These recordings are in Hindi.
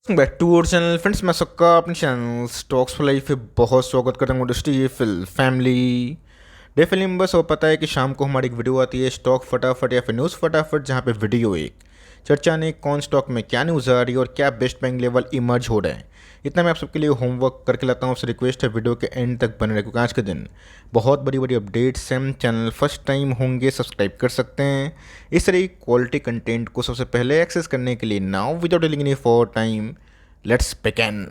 बैक टू और चैनल फ्रेंड्स, मैं सबका अपने चैनल स्टॉक्स फॉर लाइफ पे बहुत स्वागत करता हूँ। इंडस्ट्री फिल फैमिली डे फिल्म बस, और पता है कि शाम को हमारी एक वीडियो आती है स्टॉक फटाफट या फिर न्यूज़ फटाफट, जहाँ पे वीडियो एक चर्चा ने कौन स्टॉक में क्या न्यूज़ आ रही है और क्या बेस्ट बाइंग लेवल इमर्ज हो रहा है। इतना मैं आप सबके लिए होमवर्क करके लाता हूँ। आपसे रिक्वेस्ट है वीडियो के एंड तक बने रहे, क्योंकि आज के दिन बहुत बड़ी बड़ी अपडेट्स हैं। चैनल फर्स्ट टाइम होंगे सब्सक्राइब कर सकते हैं इस तरह की क्वालिटी कंटेंट को सबसे पहले एक्सेस करने के लिए। Now without telling any for time, let's begin.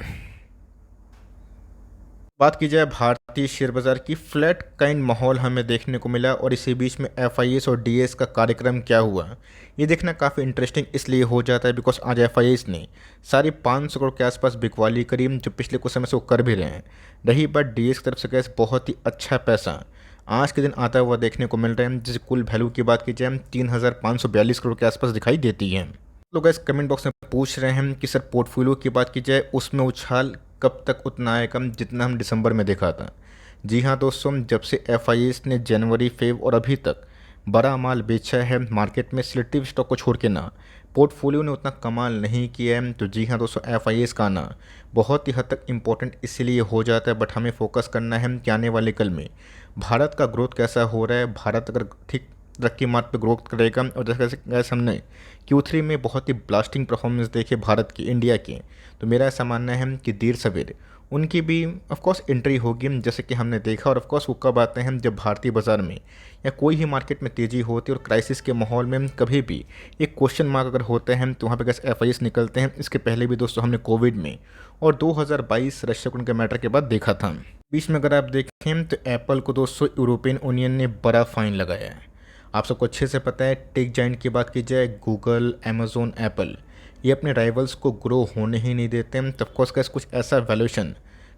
बात की जाए भारतीय शेयर बाजार की, फ्लैट काइंड माहौल हमें देखने को मिला, और इसी बीच में एफआईएस और डीएस का कार्यक्रम क्या हुआ ये देखना काफ़ी इंटरेस्टिंग इसलिए हो जाता है बिकॉज आज एफआईएस ने सारी 500 करोड़ के आसपास बिकवाली करी, जो पिछले कुछ समय से वो कर भी रहे हैं। रही बात डीएस की तरफ से, कैसे बहुत ही अच्छा पैसा आज के दिन आता हुआ देखने को मिल रहा है, जिस कुल वैल्यू की बात की जाए 3,542 करोड़ के आसपास दिखाई देती है। लोग इस कमेंट बॉक्स में पूछ रहे हैं कि सर पोर्टफोलियो की बात की जाए उसमें उछाल कब तक उतना आएगा जितना हम दिसंबर में देखा था। जी हाँ दोस्तों, जब से एफआईएस ने जनवरी फेब और अभी तक बड़ा माल बेचा है मार्केट में, सिलेक्टिव स्टॉक को छोड़ के ना, पोर्टफोलियो ने उतना कमाल नहीं किया है। तो जी हाँ दोस्तों, एफआईएस का आना बहुत ही हद तक इम्पोर्टेंट इसलिए हो जाता है, बट हमें फोकस करना है कि आने वाले कल में भारत का ग्रोथ कैसा हो रहा है। भारत अगर ठीक तरक्की मार्ग पे ग्रोथ करेगा, और जैसे हमने Q3 में बहुत ही ब्लास्टिंग परफॉर्मेंस देखे भारत की, इंडिया की, तो मेरा ऐसा मानना है कि देर सवेर उनकी भी ऑफकोर्स एंट्री होगी, जैसे कि हमने देखा। और ऑफकोर्स वो कब आते हैं, जब भारतीय बाज़ार में या कोई भी मार्केट में तेज़ी होती है और क्राइसिस के माहौल में कभी भी एक क्वेश्चन मार्क अगर होते हैं तो वहाँ पे कैसे एफआईएस निकलते हैं। इसके पहले भी दोस्तों हमने कोविड में और 2022 रशिया के मैटर के बाद देखा था। बीच में अगर आप देखें तो एप्पल को दोस्तों यूरोपियन यूनियन ने बड़ा फाइन लगाया है। आप सबको अच्छे से पता है, टेक जाइंट की बात की जाए, गूगल, अमेज़ोन, एप्पल, ये अपने राइवल्स को ग्रो होने ही नहीं देते हैं। ऑफकोर्स का कुछ ऐसा वैल्यूएशन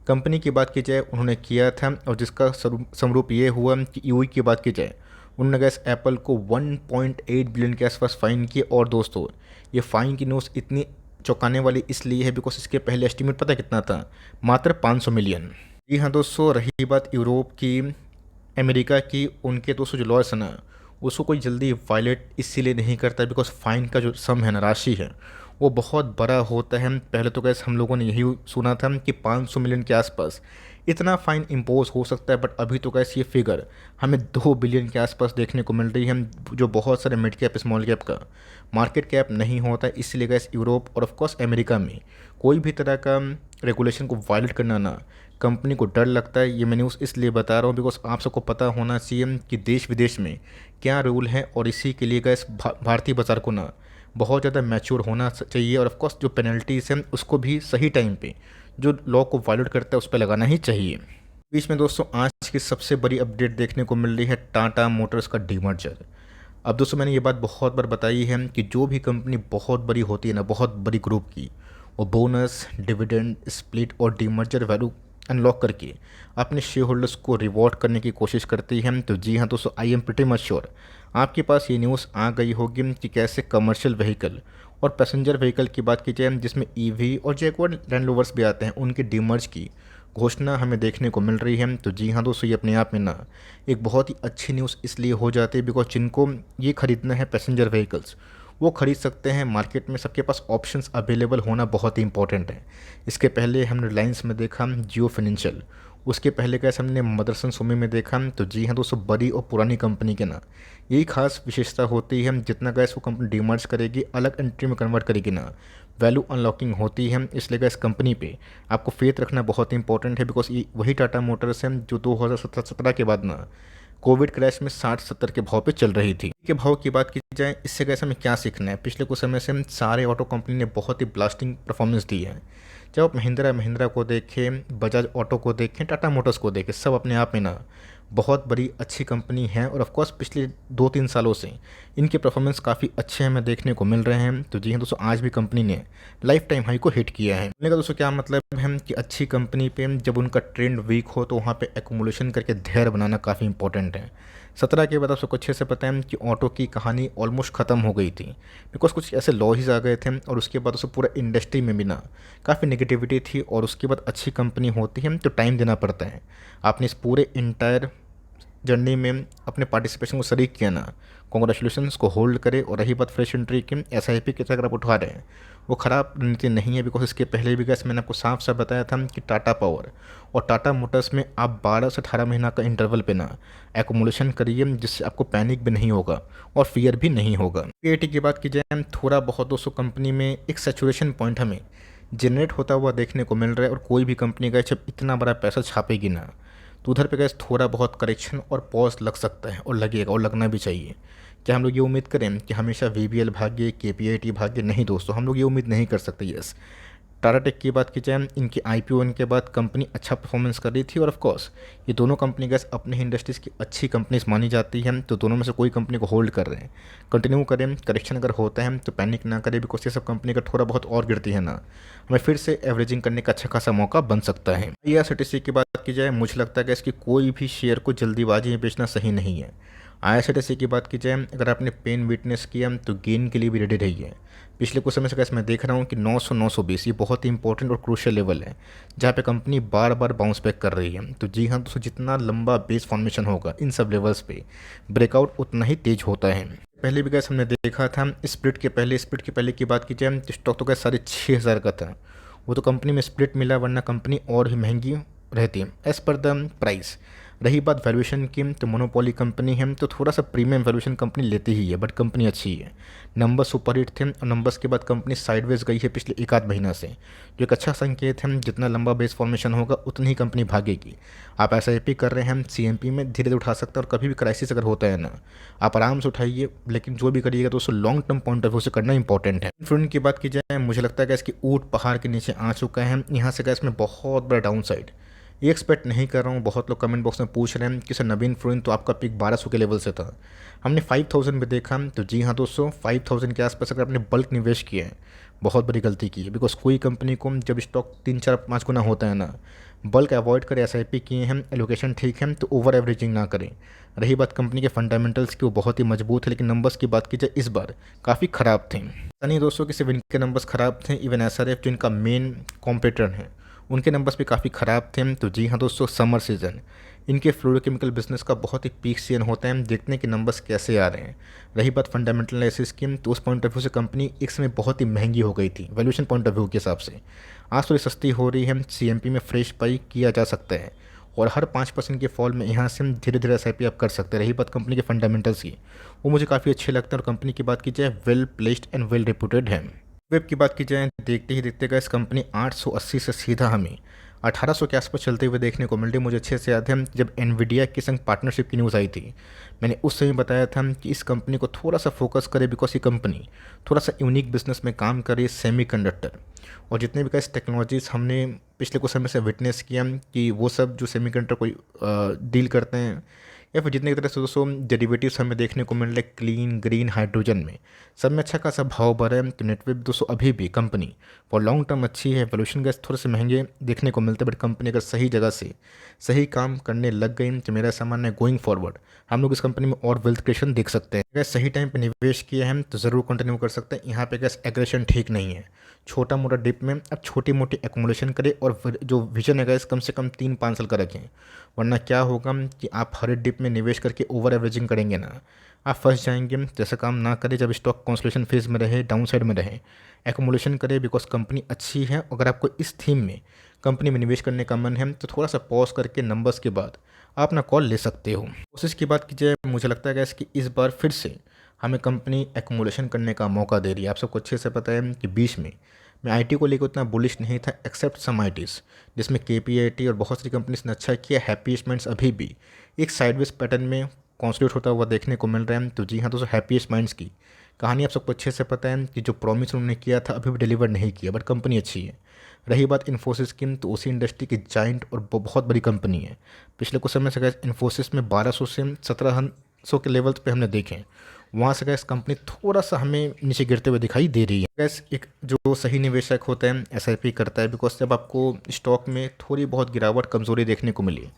कंपनी की बात की जाए उन्होंने किया था, और जिसका समरूप ये हुआ कि यूई की बात की जाए उन्होंने गैस एप्पल को 1.8 बिलियन के आसपास फ़ाइन किए। और दोस्तों ये फ़ाइन की न्यूज़ इतनी चौंकाने वाली इसलिए है बिकॉज इसके पहले एस्टिमेट पता कितना था, मात्र 500 मिलियन। जी हाँ दोस्तों, रही बात यूरोप की, अमेरिका की, उनके दोस्तों जो लॉस है ना, उसको कोई जल्दी वायलेट इसीलिए नहीं करता बिकॉज फाइन का जो सम है ना, राशि है, वो बहुत बड़ा होता है। पहले तो कैसे हम लोगों ने यही सुना था कि 500 मिलियन के आसपास इतना फ़ाइन इम्पोज हो सकता है, बट अभी तो कैसे ये फिगर हमें 2 बिलियन के आसपास देखने को मिल रही है, जो बहुत सारे मिड कैप स्मॉल कैप का मार्केट कैप नहीं होता है। इसलिए कैसे यूरोप और ऑफकोर्स अमेरिका में कोई भी तरह का रेगुलेशन को वायलेट करना ना, कंपनी को डर लगता है। ये मैं न्यूज़ इसलिए बता रहा हूँ बिकॉज आप सबको पता होना चाहिए कि देश विदेश में क्या रूल है, और इसी के लिए गैस भारतीय बाज़ार को ना बहुत ज़्यादा मैच्योर होना चाहिए, और ऑफकोर्स जो पेनल्टीज़ हैं उसको भी सही टाइम पे जो लॉ को वायलेट करता है उस पर लगाना ही चाहिए। बीच में दोस्तों आज की सबसे बड़ी अपडेट देखने को मिल रही है टाटा मोटर्स का डीमर्जर। अब दोस्तों मैंने ये बात बहुत बार बताई है कि जो भी कंपनी बहुत बड़ी होती है ना, बहुत बड़ी ग्रुप की, वो बोनस, डिविडेंड, स्प्लिट और डीमर्जर वैल्यू अनलॉक करके अपने शेयर होल्डर्स को रिवॉर्ड करने की कोशिश करती है। तो जी हाँ दोस्तों, I am pretty much sure आपके पास ये न्यूज़ आ गई होगी कि कैसे कमर्शियल व्हीकल और पैसेंजर व्हीकल की बात की जाए, जिसमें ईवी और जैगुआर लैंड रोवर्स भी आते हैं, उनके डीमर्ज की घोषणा हमें देखने को मिल रही है। तो जी हाँ दोस्तों, ये अपने आप में ना एक बहुत ही अच्छी न्यूज़ इसलिए हो जाती है बिकॉज जिनको ये खरीदना है पैसेंजर व्हीकल्स, वो खरीद सकते हैं। मार्केट में सबके पास ऑप्शंस अवेलेबल होना बहुत ही इंपॉर्टेंट है। इसके पहले हमने रिलायंस में देखा, जियो फाइनेंशियल, उसके पहले कैसे हमने मदरसन सुमी में देखा। तो जी हाँ दोस्तों, बड़ी और पुरानी कंपनी के ना यही खास विशेषता होती है, जितना गैस वो कंपनी डीमर्ज करेगी, अलग एंट्री में कन्वर्ट करेगी ना, वैल्यू अनलॉकिंग होती है। इसलिए गैस कंपनी पे आपको फेथ रखना बहुत इंपॉर्टेंट है बिकॉज ये वही टाटा मोटर्स है जो 2017 के बाद ना कोविड क्रैश में 60-70 के भाव पे चल रही थी। के भाव की बात की जाए, इससे कैसे हमें क्या सीखना है, पिछले कुछ समय से सारे ऑटो कंपनी ने बहुत ही ब्लास्टिंग परफॉर्मेंस दी है। जब आप महिंद्रा महिंद्रा को देखें, बजाज ऑटो को देखें, टाटा मोटर्स को देखें, सब अपने आप में ना बहुत बड़ी अच्छी कंपनी है, और ऑफकोर्स पिछले 2-3 सालों से इनके परफॉर्मेंस काफ़ी अच्छे हमें देखने को मिल रहे हैं। तो जी हाँ दोस्तों, आज भी कंपनी ने लाइफ टाइम हाई को हिट किया है। बोलने का दोस्तों क्या मतलब है कि अच्छी कंपनी पे जब उनका ट्रेंड वीक हो तो वहाँ पे एक्यूमुलेशन करके धैर्य बनाना काफ़ी इंपॉर्टेंट है। 17 के बाद आप सबको अच्छे से पता है कि ऑटो की कहानी ऑलमोस्ट ख़त्म हो गई थी बिकॉज कुछ ऐसे लॉज आ गए थे, और उसके बाद उसको पूरा इंडस्ट्री में भी ना काफ़ी नेगेटिविटी थी। और उसके बाद अच्छी कंपनी होती है तो टाइम देना पड़ता है। आपने इस पूरे इंटायर जर्नी में अपने पार्टिसिपेशन को शरीक किया ना, कॉन्ग्रेचुलेशन को होल्ड करे। और रही बात फ्रेश एंट्री की, SIP की अगर आप उठा रहे हैं वो ख़राब रणनीति नहीं है, बिकॉज इसके पहले भी गैस मैंने आपको साफ साफ बताया था कि टाटा पावर और टाटा मोटर्स में आप 12 से 18 महीना का इंटरवल पे ना एकोमोलेशन करिए, जिससे आपको पैनिक भी नहीं होगा और फियर भी नहीं होगा। पीएटी की बात की जाए, थोड़ा बहुत दोस्तों कंपनी में एक सेचुरेशन पॉइंट हमें जनरेट होता हुआ देखने को मिल रहा है, और कोई भी कंपनी का जब इतना बड़ा पैसा छापेगी ना, तो उधर पे गैस थोड़ा बहुत करेक्शन और पॉज लग सकता है, और लगेगा, और लगना भी चाहिए। क्या हम लोग ये उम्मीद करें कि हमेशा वीबीएल भाग्य, केपीआईटी भाग्य? नहीं दोस्तों, हम लोग ये उम्मीद नहीं कर सकते। यस, टाटा टेक की बात की जाए, इनकी आईपीओ के बाद कंपनी अच्छा परफॉर्मेंस कर रही थी, और ऑफ कोर्स ये दोनों कंपनी गैस अपने ही इंडस्ट्रीज़ की अच्छी कंपनीज मानी जाती हैं, तो दोनों में से कोई कंपनी को होल्ड कर रहे हैं, कंटिन्यू करें। करेक्शन अगर होता है तो पैनिक ना करें, बिकॉज ये सब कंपनी का थोड़ा बहुत और गिरती है ना, हमें फिर से एवरेजिंग करने का अच्छा खासा मौका बन सकता है। आईआरसीटीसी की बात की जाए, मुझे लगता है कि इसकी कोई भी शेयर को जल्दीबाजी में बेचना सही नहीं है। आईआरसीटीसी की बात की जाए, अगर आपने पेन विटनेस किया तो गेन के लिए भी रेडी रहिए। पिछले कुछ समय से कैसे मैं देख रहा हूँ कि 900-920 ये बहुत ही इंपॉर्टेंट और क्रूशियल लेवल है, जहाँ पे कंपनी बार बार बाउंस बैक कर रही है। तो जी हाँ दोस्तों, जितना लंबा बेस फॉर्मेशन होगा इन सब लेवल्स पे, ब्रेकआउट उतना ही तेज होता है। पहले भी कैसे हमने देखा था, स्प्लिट के पहले की बात की जाए तो स्टॉक तो कैसे 6,500 का था। वो तो कंपनी में स्प्लिट मिला, वरना कंपनी और भी महंगी रहती है एज़ पर द प्राइस। रही बात वैल्यूएशन की, तो मोनोपोली कंपनी है, तो थोड़ा सा प्रीमियम वैल्यूएशन कंपनी लेती ही है, बट कंपनी अच्छी है। नंबर सुपर हिट थे, और नंबर्स के बाद कंपनी साइडवेज गई है पिछले एक आध महीना से, जो एक अच्छा संकेत है। जितना लंबा बेस फॉर्मेशन होगा उतनी ही कंपनी भागेगी। आप एसआईपी कर रहे हैं सीएमपी में, धीरे धीरे उठा सकते हैं, और कभी भी क्राइसिस अगर होता है ना, आप आराम से उठाइए, लेकिन जो भी करिएगा तो उसको long term point of view से करना इंपॉर्टेंट है। इन्फ्लुएंस की बात की जाए, मुझे लगता है कि इसकी ऊँट पहाड़ के नीचे आ चुका है, यहाँ से गैस में बहुत बड़ा डाउन साइड ये एक्सपेक्ट नहीं कर रहा हूँ। बहुत लोग कमेंट बॉक्स में पूछ रहे हैं कि सर नवीन फ्लोइन तो आपका पिक 1200 के लेवल से था, हमने 5000 में देखा। तो जी हाँ दोस्तों, 5000 के आसपास अगर आपने बल्क निवेश किया है, बहुत बड़ी गलती की है, बिकॉज कोई कंपनी को जब स्टॉक 3-4-5 गुना होता है ना, बल्क अवॉइड करें। एसआईपी किए हैं, एलोकेशन ठीक है, तो ओवर एवरेजिंग ना करें। रही बात कंपनी के फंडामेंटल्स की, वो बहुत ही मजबूत है, लेकिन नंबर्स की बात की जाए इस बार काफ़ी ख़राब थे। ऐसा नहीं दोस्तों कि सिर्फ इनके नंबर्स ख़राब थे, इवन एसआरएफ जो इनका मेन कॉम्पिटिटर है, उनके नंबर्स भी काफ़ी ख़राब थे। तो जी हाँ दोस्तों, समर सीज़न इनके फ्लोरोकेमिकल बिजनेस का बहुत ही पीक सीजन होता है, देखते हैं कि नंबर्स कैसे आ रहे हैं। रही बात फंडामेंटल एनालिसिस की, तो उस पॉइंट ऑफ व्यू से कंपनी एक समय बहुत ही महंगी हो गई थी वैल्यूएशन पॉइंट ऑफ व्यू के हिसाब से। आज थोड़ी सस्ती हो रही है, सीएमपी में फ्रेश बाई किया जा सकता है, और हर 5% के फॉल में यहाँ से हम धीरे धीरे एसआईपी आप कर सकते हैं। रही बात कंपनी के फंडामेंटल्स की, वो मुझे काफ़ी अच्छे लगते हैं, और कंपनी की बात की जाए well placed and well reputed है। वेब की बात की जाए, देखते ही देखते गए इस कंपनी 880 से सीधा हमें 1800 के आसपास चलते हुए देखने को मिल रही। मुझे अच्छे से याद है जब एनवीडिया के संग पार्टनरशिप की न्यूज़ आई थी, मैंने उस समय बताया था कि इस कंपनी को थोड़ा सा फोकस करे, बिकॉज ये कंपनी थोड़ा सा यूनिक बिजनेस में काम कर रही है, सेमीकंडक्टर। और जितने भी कैसे टेक्नोलॉजीज़ हमने पिछले कुछ समय से विटनेस किया कि वो सब जो सेमीकंडक्टर कोई डील करते हैं, या फिर जितने तरह से दोस्तों डेरिवेटिव्स हमें देखने को मिल रहे क्लीन ग्रीन हाइड्रोजन में, सब में अच्छा खासा भाव बढ़ा है। तो नेटवेब दोस्तों अभी भी कंपनी फॉर लॉन्ग टर्म अच्छी है। वैल्यूएशन गैस थोड़े से महंगे देखने को मिलते हैं, बट कंपनी अगर सही जगह से सही काम करने लग गई तो मेरा सामान है गोइंग फॉरवर्ड हम लोग इस कंपनी में और वेल्थ क्रिएशन देख सकते हैं। अगर सही टाइम पे निवेश किया है तो ज़रूर कंटिन्यू कर सकते हैं। यहाँ पे गैस एग्रेशन ठीक नहीं है, छोटा मोटा डिप में अब छोटी मोटी एकोमोडेशन करें, और जो विजन है गैस कम से कम 3-5 साल का रखें, वरना क्या होगा कि आप हर डिप में निवेश करके ओवर एवरेजिंग करेंगे ना, आप फंस जाएंगे। जैसा काम ना करें जब स्टॉक कंसोलिडेशन फेज में रहे, डाउन साइड में रहे, एकोमोडेशन करें, बिकॉज कंपनी अच्छी है। अगर आपको इस थीम में कंपनी में निवेश करने का मन है तो थोड़ा सा पॉज करके नंबर्स के बाद आप ना कॉल ले सकते हो। कोशिश की बात की जाए, मुझे लगता है कि इस बार फिर से हमें कंपनी एकोमोडेशन करने का मौका दे रही है। आप सबको अच्छे से पता है कि बीच में मैं आईटी को लेकर उतना बुलिश नहीं था, एक्सेप्ट सम आईटीज़, जिसमें केपीआईटी और बहुत सारी कंपनीज ने अच्छा किया। हैप्पीएस्ट माइंड्स अभी भी एक साइडवेज पैटर्न में कॉन्स्टिट्यूट होता हुआ देखने को मिल रहा है। तो जी हाँ दोस्तों, हैप्पीएस्ट माइंड्स की कहानी आप सबको अच्छे से पता है कि जो प्रॉमिस उन्होंने किया था अभी भी डिलीवर नहीं किया, बट कंपनी अच्छी है। रही बात इन्फोसिस की, तो उसी इंडस्ट्री की जाइंट और बहुत बड़ी कंपनी है। पिछले कुछ समय से गैस इन्फोसिस में 1200 से 1700 के लेवल्स पे हमने देखे, वहाँ से गैस कंपनी थोड़ा सा हमें नीचे गिरते हुए दिखाई दे रही है। गैस एक जो सही निवेशक होता है एसआईपी करता है, बिकॉज जब आपको स्टॉक में थोड़ी बहुत गिरावट कमज़ोरी देखने को मिली,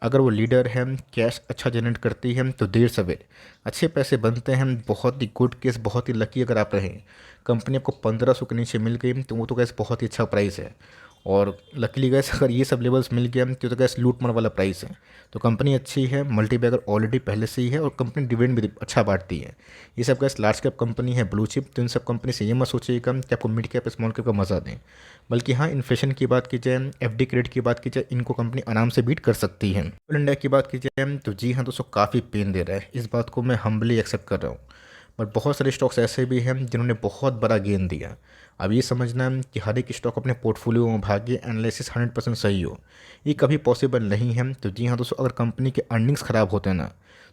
अगर वो लीडर है, कैश अच्छा जनरेट करती है, तो देर सवेर अच्छे पैसे बनते हैं। बहुत ही गुड केस, बहुत ही लकी अगर आप रहें, कंपनी आपको 1500 के नीचे मिल गई तो वो तो गैस बहुत ही अच्छा प्राइस है। और लकीली गैस अगर ये सब लेवल्स मिल गया तो गैस लूट मार वाला प्राइस है। तो कंपनी अच्छी है, मल्टीबैगर ऑलरेडी पहले से ही है और कंपनी डिविडेंड भी अच्छा बांटती है। ये सब गैस लार्ज कैप कंपनी है, ब्लू चिप। तो इन सब कंपनी से ये मत सोचिएगा कि आपको मिड कैप स्मॉल कैप का मजा दें, बल्कि हाँ, इन्फ्लेशन की बात की जाए, एफडी क्रेडिट की बात की जाए, इनको कंपनी आराम से बीट कर सकती है। इंडिया की बात की जाए तो जी हाँ दोस्तों, काफ़ी पेन दे रहा है, इस बात को मैं हम्बली एक्सेप्ट कर रहा हूँ। बट बहुत सारे स्टॉक्स ऐसे भी हैं जिन्होंने बहुत बड़ा गेन दिया। अब ये समझना है कि हर एक स्टॉक अपने पोर्टफोलियो में भाग्य एनालिसिस 100% सही हो, ये कभी पॉसिबल नहीं है। तो जी हाँ दोस्तों, अगर कंपनी के अर्निंग्स ख़राब होते हैं ना,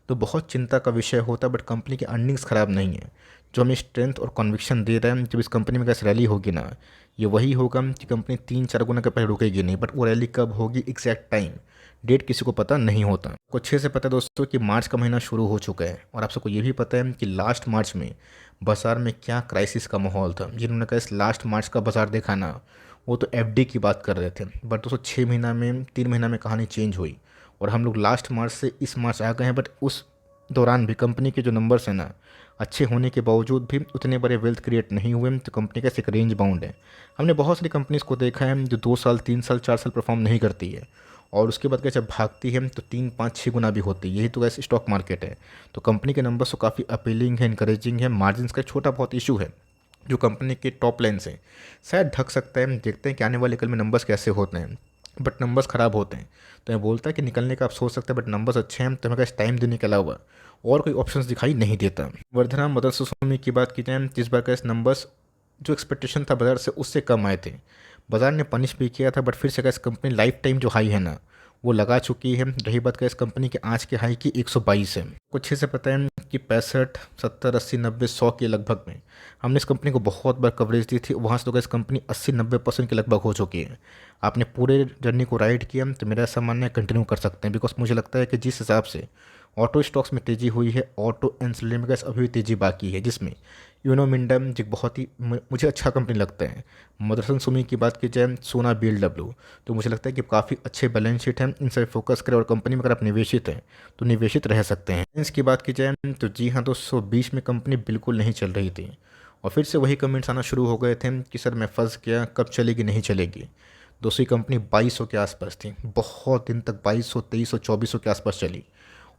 तो बहुत चिंता का विषय होता है। बट कंपनी के अर्निंग्स ख़राब नहीं है, जो हमें स्ट्रेंथ और कन्विक्शन दे रहा है जब इस कंपनी में कैसे रैली होगी ना, ये वही होगा कि कंपनी 3-4 गुना के पहले रुकेगी नहीं। बट वो रैली कब होगी, एग्जैक्ट टाइम डेट किसी को पता नहीं होता। आपको अच्छे से पता है दोस्तों कि मार्च का महीना शुरू हो चुका है, और आप सबको ये भी पता है कि लास्ट मार्च में बाजार में क्या क्राइसिस का माहौल था। जिन्होंने कहा इस लास्ट मार्च का बाजार देखा ना, वो तो एफडी की बात कर रहे थे। बट दोस्तों 6 महीना में 3 महीना में कहानी चेंज हुई, और हम लोग लास्ट मार्च से इस मार्च आ गए हैं। बट उस दौरान भी कंपनी के जो नंबर्स हैं ना, अच्छे होने के बावजूद भी उतने बड़े वेल्थ क्रिएट नहीं हुए। तो कंपनी का एक रेंज बाउंड है। हमने बहुत सारी कंपनीज़ को देखा है जो 2 साल 3 साल 4 साल परफॉर्म नहीं करती है, और उसके बाद क्या जब भागती है तो 3-5-6 गुना भी होती है। यही तो ऐसे स्टॉक मार्केट है। तो कंपनी के नंबर्स तो काफ़ी अपीलिंग है, इंकरेजिंग है। मार्जिन्स का एक छोटा बहुत इशू है जो कंपनी के टॉप लाइन से शायद ढक सकता है। देखते हैं कि आने वाले कल में नंबर्स कैसे होते हैं। बट नंबर्स ख़राब होते हैं तो मैं बोलता है कि निकलने का आप सोच सकते हैं, बट नंबर्स अच्छे हैं तो हमें कैसे टाइम देने के अलावा और कोई ऑप्शंस दिखाई नहीं देता। वर्धना मदरसा की बात की जाए तो इस बार का नंबर्स जो एक्सपेक्टेशन था बाजार से उससे कम आए थे। बाजार ने पनिश भी किया था, बट फिर से इस कंपनी लाइफ टाइम जो हाई है ना, वो लगा चुकी है। रही बात का इस कंपनी के आज के हाई की 122 है। कुछ अच्छे से पता है कि 65, 70, 80, 90, 100 के लगभग में हमने इस कंपनी को बहुत बार कवरेज दी थी। वहाँ से तो इस कंपनी 80-90% के लगभग हो चुकी है। आपने पूरे जर्नी को राइड किया तो मेरा ऐसा मानना है कंटिन्यू कर सकते हैं। बिकॉज मुझे लगता है कि जिस हिसाब से ऑटो स्टॉक्स में तेज़ी हुई है, ऑटो एंसिलरी में अभी भी तेज़ी बाकी है, जिसमें यूनो मिंडम जो बहुत ही मुझे अच्छा कंपनी लगता है। मदरसन सुमी की बात की जाए, सोना BLW, तो मुझे लगता है कि काफ़ी अच्छे बैलेंस शीट हैं। इन सब फोकस करें और कंपनी में अगर आप निवेशित हैं तो निवेशित रह सकते हैं। इसकी बात की जाए तो जी हाँ दोस्तों, 20 में कंपनी बिल्कुल नहीं चल रही थी, और फिर से वही कमेंट्स आना शुरू हो गए थे कि सर मैं फंस गया, कब चलेगी नहीं चलेगी। दूसरी कंपनी 2200 के आसपास थी, बहुत दिन तक 2200, 2300, 2400 के आसपास चली।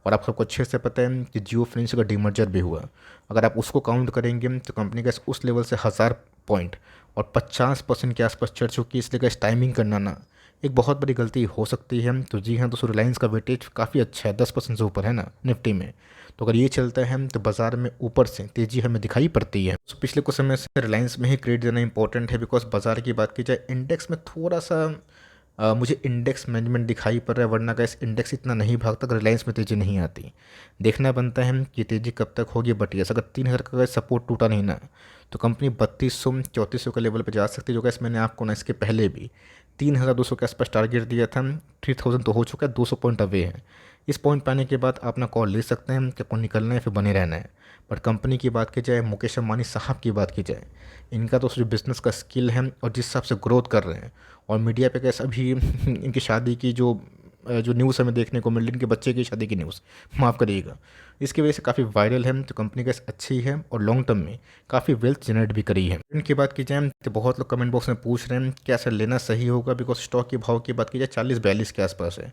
और आप सबको अच्छे से पता है कि जियो फिनिंस का डीमर्जर भी हुआ। अगर आप उसको काउंट करेंगे तो कंपनी का उस लेवल से 1000 पॉइंट और 50% के आसपास चढ़ चुकी है। इसलिए का टाइमिंग करना ना एक बहुत बड़ी गलती हो सकती है। तो जी हाँ दोस्तों, रिलायंस का वेटेज काफ़ी अच्छा है, 10% से ऊपर है ना निफ्टी में। तो अगर ये चलता है तो बाजार में ऊपर से तेज़ी हमें दिखाई पड़ती है। तो पिछले कुछ समय से रिलायंस में ही क्रेडिट देना इंपॉर्टेंट है। बिकॉज बाजार की बात की जाए, इंडेक्स में थोड़ा सा मुझे इंडेक्स मैनेजमेंट दिखाई पड़ रहा है, वरना का इस इंडेक्स इतना नहीं भागता अगर रिलायंस में तेज़ी नहीं आती। देखना बनता है कि तेज़ी कब तक होगी। बट यस, अगर 3000 का सपोर्ट टूटा नहीं ना, तो कंपनी 3200, 3400 के लेवल पर जा सकती है। जो कैसे मैंने आपको ना इसके पहले भी 3200 के आसपास टारगेट दिया था। 3000 तो हो चुका है, 200 पॉइंट अवे है। इस पॉइंट पाने के बाद आप ना कॉल ले सकते हैं कि आपको निकलना है फिर बने रहना है। बट कंपनी की बात की जाए, मुकेश अंबानी साहब की बात की जाए, इनका तो जो बिज़नेस का स्किल है और जिस हिसाब से ग्रोथ कर रहे हैं, और मीडिया पे कैसे अभी इनकी शादी की जो न्यूज़ हमें देखने को मिल रही, इनके बच्चे की शादी की न्यूज़, माफ़ करिएगा, इसकी वजह से काफ़ी वायरल है। तो कंपनी कैसे अच्छी है और लॉन्ग टर्म में काफ़ी वेल्थ जनरेट भी करी है। इनकी बात की जाए तो बहुत लोग कमेंट बॉक्स में पूछ रहे हैं क्या सर लेना सही होगा। बिकॉज स्टॉक के भाव की बात की जाए 40-42 के आसपास है।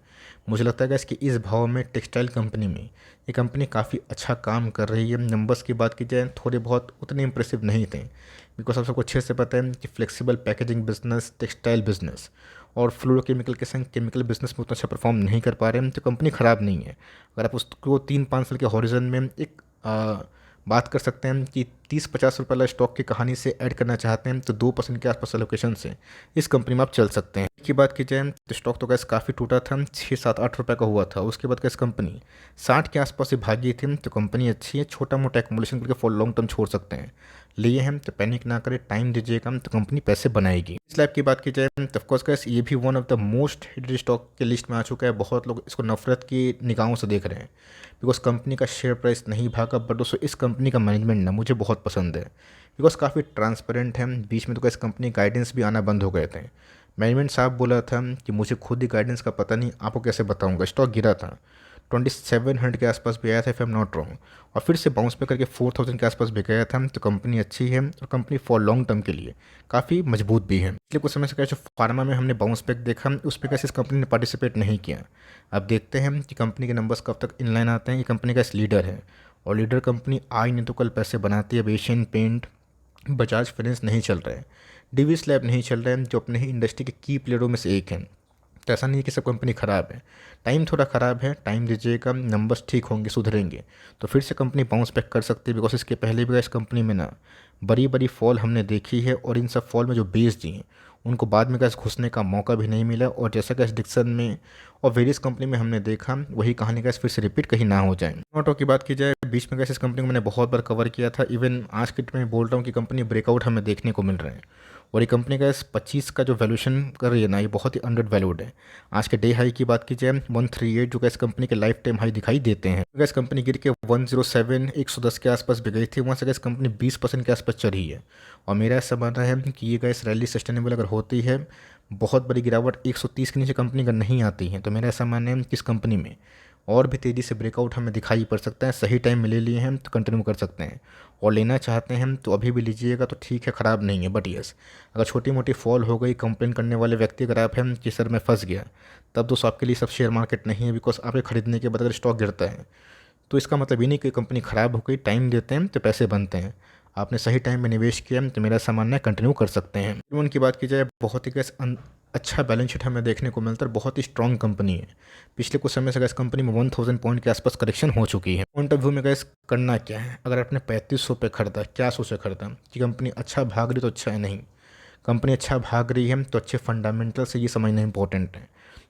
मुझे लगता है कि इस भाव में टेक्सटाइल कंपनी में ये कंपनी काफ़ी अच्छा काम कर रही है। नंबर्स की बात की जाए थोड़े बहुत उतने इंप्रेसिव नहीं थे। बिकॉज आप सबको अच्छे से पता है कि flexible packaging business, textile business और फ्लोरोकेमिकल के संग केमिकल बिजनेस में उतना अच्छा परफॉर्म नहीं कर पा रहे हैं। तो कंपनी ख़राब नहीं है। अगर आप उसको 3-5 साल के हॉरिजन में एक बात कर सकते हैं कि 30-50 रुपये वाला स्टॉक की कहानी से ऐड करना चाहते हैं, तो 2% के आसपास एलोकेशन से इस कंपनी में आप चल सकते हैं। की बात की जाए तो स्टॉक तो गैस काफ़ी टूटा था, 6-7-8 रुपये का हुआ था। उसके बाद गैस कंपनी 60 के आसपास से भागी थी। तो कंपनी अच्छी है, छोटा मोटा एक्मुलेशन करके फॉर लॉन्ग टर्म छोड़ सकते हैं। लिए हैं तो पैनिक ना करें, टाइम दीजिएगा तो कंपनी पैसे बनाएगी। इस लैब की बात की जाए तो ऑफकोर्स गैस ये भी one of the most heated stock के लिस्ट में आ चुका है। बहुत लोग इसको नफरत की निगाहों से देख रहे हैं बिकॉज कंपनी का शेयर प्राइस नहीं भागा। बट दोस्तों इस कंपनी का मैनेजमेंट ना मुझे बहुत पसंद है, बिकॉज काफ़ी ट्रांसपेरेंट है। बीच में तो इस कंपनी गाइडेंस भी आना बंद हो गए थे। मैनेजमेंट साहब बोला था कि मुझे खुद ही गाइडेंस का पता नहीं, आपको कैसे बताऊंगा। स्टॉक गिरा था, 2700 के आसपास भी आया था if I am not wrong, और फिर से बाउंस पे करके 4000 के आसपास भी गया था। तो कंपनी अच्छी है और कंपनी फॉर लॉन्ग टर्म के लिए काफ़ी मजबूत भी है। इसलिए कुछ समय से कैसे फार्मा में हमने बाउंस बैक देखा, उस पर कैसे इस कंपनी ने पार्टिसिपेट नहीं किया। अब देखते हैं कि कंपनी के नंबर्स कब तक इनलाइन आते हैं। ये कंपनी का इस लीडर है और लीडर कंपनी आज नहीं तो कल पैसे बनाती है। अब एशियन पेंट, बजाज फाइनेंस नहीं चल रहा है, डीवीएस लैब नहीं चल रहा है, जो अपने ही इंडस्ट्री के की प्लेयरों में से एक है। तो ऐसा नहीं है कि सब कंपनी ख़राब है, टाइम थोड़ा ख़राब है, टाइम दीजिएगा, नंबर्स ठीक होंगे, सुधरेंगे तो फिर से कंपनी बाउंस बैक कर सकती है। बिकॉज इसके पहले भी इस कंपनी में ना बड़ी बड़ी फॉल हमने देखी है, और इन सब फॉल में जो बेस दिए उनको बाद में गैस घुसने का मौका भी नहीं मिला। और जैसा गैस डिक्सन में और वेरियस कंपनी में हमने देखा, वही कहानी गैस फिर से रिपीट कहीं ना हो जाए। ऑटो की बात की जाए, बीच में गैस इस कंपनी को मैंने बहुत बार कवर किया था। इवन आज के टाइम में बोल रहा हूँ कि कंपनी ब्रेकआउट हमें देखने को मिल रहे हैं, और ये कंपनी का इस 25 का जो वैल्यूशन कर रही है ना, ये बहुत ही अंडर वैल्यूड है। आज के डे हाई की बात की जाए 138, जो गैस कंपनी के लाइफ टाइम हाई दिखाई देते हैं। गैस कंपनी गिर के 107 110 के आसपास भी गई थी, वहाँ से गैस कंपनी 20% के आसपास चढ़ी है। और मेरा ऐसा मानना है कि ये गैस रैली सस्टेनेबल अगर होती है, बहुत बड़ी गिरावट 130 के नीचे कंपनी का नहीं आती है, तो मेरा ऐसा मानना है कि इस कंपनी में और भी तेज़ी से ब्रेकआउट हमें दिखाई पड़ सकता है। सही टाइम में ले लिए हैं तो कंटिन्यू कर सकते हैं, और लेना चाहते हैं तो अभी भी लीजिएगा तो ठीक है, ख़राब नहीं है। बट यस, अगर छोटी मोटी फॉल हो गई, कंप्लेन करने वाले व्यक्ति अगर आप हैं कि सर मैं फंस गया, तब दोस्तों आपके लिए सब शेयर मार्केट नहीं है। बिकॉज आपके खरीदने के बाद अगर स्टॉक गिरता है तो इसका मतलब ये नहीं कि कंपनी ख़राब हो गई। टाइम देते हैं तो पैसे बनते हैं, आपने सही टाइम में निवेश किया तो मेरा सामान है कंटिन्यू कर सकते हैं। उनकी बात की जाए, बहुत ही गैस अच्छा बैलेंस शीट हमें देखने को मिलता है, बहुत ही स्ट्रॉन्ग कंपनी है। पिछले कुछ समय से गैस कंपनी में 1000 पॉइंट के आसपास करेक्शन हो चुकी है। पॉइंट ऑफ व्यू में गैस करना क्या है, अगर आपने 3500 पे खरीदा, क्या सोचे खरीदा कि कंपनी अच्छा भाग रही तो अच्छा है? नहीं, कंपनी अच्छा भाग रही है तो अच्छे फंडामेंटल से ये समझना इंपॉर्टेंट है।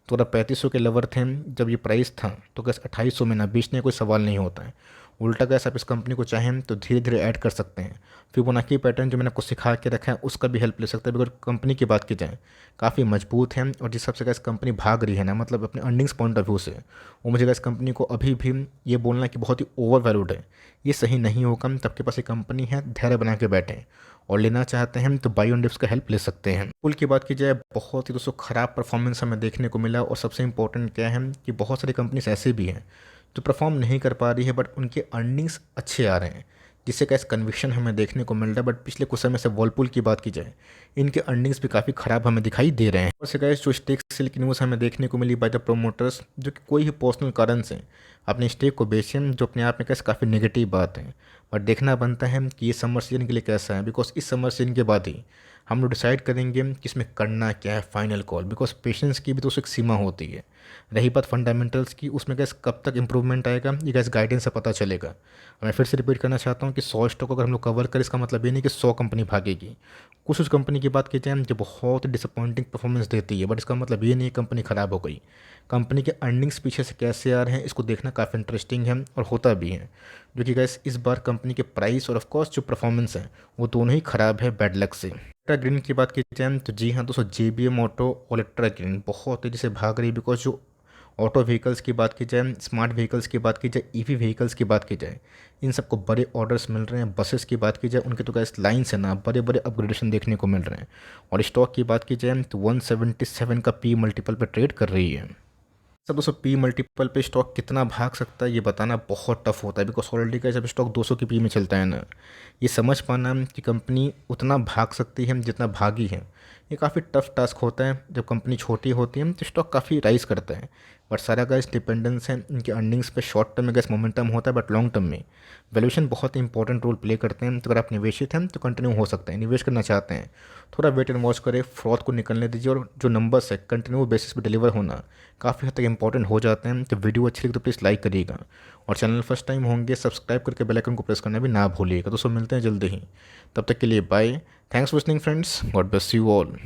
तो अगर 3500 के लेवल थे जब ये प्राइस था, तो गैस 2800 में ना बेचने कोई सवाल नहीं होता है। उल्टा गैस आप इस कंपनी को चाहें तो धीरे धीरे ऐड कर सकते हैं। फिबोनाची पैटर्न जो मैंने आपको सिखा के रखा है उसका भी हेल्प ले सकते हैं। अगर कंपनी की बात की जाए, काफ़ी मजबूत है, और जिस हिसाब से गैस कंपनी भाग रही है ना, मतलब अपने अर्निंग्स पॉइंट ऑफ व्यू से, वो मुझे गैस कंपनी को अभी भी ये बोलना कि बहुत ही ओवर वैल्यूड है, ये सही नहीं होगा। तब के पास ये कंपनी है, धैर्य बना के बैठें, और लेना चाहते हैं तो बाई ऑन डिप्स का हेल्प ले सकते हैं। पुल की बात की जाए, बहुत ही दोस्तों ख़राब परफॉर्मेंस हमें देखने को मिला, और सबसे इंपॉर्टेंट क्या है कि बहुत सारी कंपनीज ऐसे भी हैं जो परफॉर्म नहीं कर पा रही है, बट उनके अर्निंग्स अच्छे आ रहे हैं, जिससे कैसे कन्विक्शन हमें देखने को मिल रहा है। बट पिछले कुछ समय से वर्लपूल की बात की जाए, इनके अर्निंग्स भी काफ़ी ख़राब हमें दिखाई दे रहे हैं। और से गैस जो स्टेक सेल की न्यूज़ हमें देखने को मिली बाय द प्रोमोटर्स, जो कि कोई भी पर्सनल कारण से अपने स्टेक को बेचें, जो अपने आप में कैसे काफ़ी नेगेटिव बात है। बट देखना बनता है कि ये समर सीजन के लिए कैसा है, बिकॉज इस समर सीजन के बाद ही हम लोग डिसाइड करेंगे कि इसमें करना क्या है, फाइनल कॉल। बिकॉज पेशेंस की भी तो एक सीमा होती है। रही बात फंडामेंटल्स की, उसमें गैस कब तक इंप्रूवमेंट आएगा, ये गैस गाइडेंस से पता चलेगा। मैं फिर से रिपीट करना चाहता हूँ कि 100 स्टॉक अगर हम लोग कवर करें, इसका मतलब ये नहीं कि 100 कंपनी भागेगी। कुछ कंपनी की बात की जाए जो बहुत डिसअपॉइंटिंग परफॉर्मेंस देती है, बट इसका मतलब ये नहीं कंपनी ख़राब हो गई। कंपनी के अर्निंग्स पीछे से कैसे आ रहे हैं, इसको देखना काफ़ी इंटरेस्टिंग है, और होता भी है। जो कि गैस इस बार कंपनी के प्राइस और ऑफकोर्स जो परफॉर्मेंस है, वो दोनों ही ख़राब है बैड लक से। ओलेट्रा ग्रीन की बात की जाए तो जी हाँ दोस्तों, JBM ऑटो ओलेट्रा ग्रीन बहुत तेज़ी से भाग रही है। बिकॉज जो ऑटो व्हीकल्स की बात की जाए, स्मार्ट व्हीकल्स की बात की जाए, EV व्हीकल्स की बात की जाए, इन सबको बड़े ऑर्डर्स मिल रहे हैं। बसेस की बात की जाए, उनके तो गैस लाइन से ना बड़े बड़े अपग्रेडेशन देखने को मिल रहे हैं। और स्टॉक की बात की जाए तो 177 का P मल्टीपल पर ट्रेड कर रही है। सब दोस्तों, P मल्टीपल पे स्टॉक कितना भाग सकता है ये बताना बहुत टफ होता है। बिकॉज ऑलरेडी का जब स्टॉक 200 की P में चलता है ना, ये समझ पाना कि कंपनी उतना भाग सकती है जितना भागी है, ये काफ़ी टफ टास्क होता है। जब कंपनी छोटी होती है तो स्टॉक काफ़ी राइज करता है, बट सारा गैस डिपेंडेंस है इनके अर्निंग्स पे। शॉर्ट टर्म में गैस मोमेंटम होता है, बट लॉन्ग टर्म में वैल्यूएशन बहुत इंपॉर्टेंट रोल प्ले करते हैं। तो अगर आप निवेशित हैं तो कंटिन्यू हो सकते हैं, निवेश करना चाहते हैं थोड़ा वेट एंड वॉच करें, फ्रॉड को निकलने दीजिए, और जो नंबर्स है कंटिन्यू बेसिस पे डिलीवर होना काफ़ी हद तक इंपॉर्टेंट हो जाते हैं। तो वीडियो अच्छी लगी तो प्लीज़ लाइक करिएगा, और चैनल फर्स्ट टाइम होंगे सब्सक्राइब करके बेल आइकन को प्रेस करना भी ना भूलिएगा। दोस्तों मिलते हैं जल्दी ही, तब तक के लिए bye. Thanks for listening friends, God bless you all.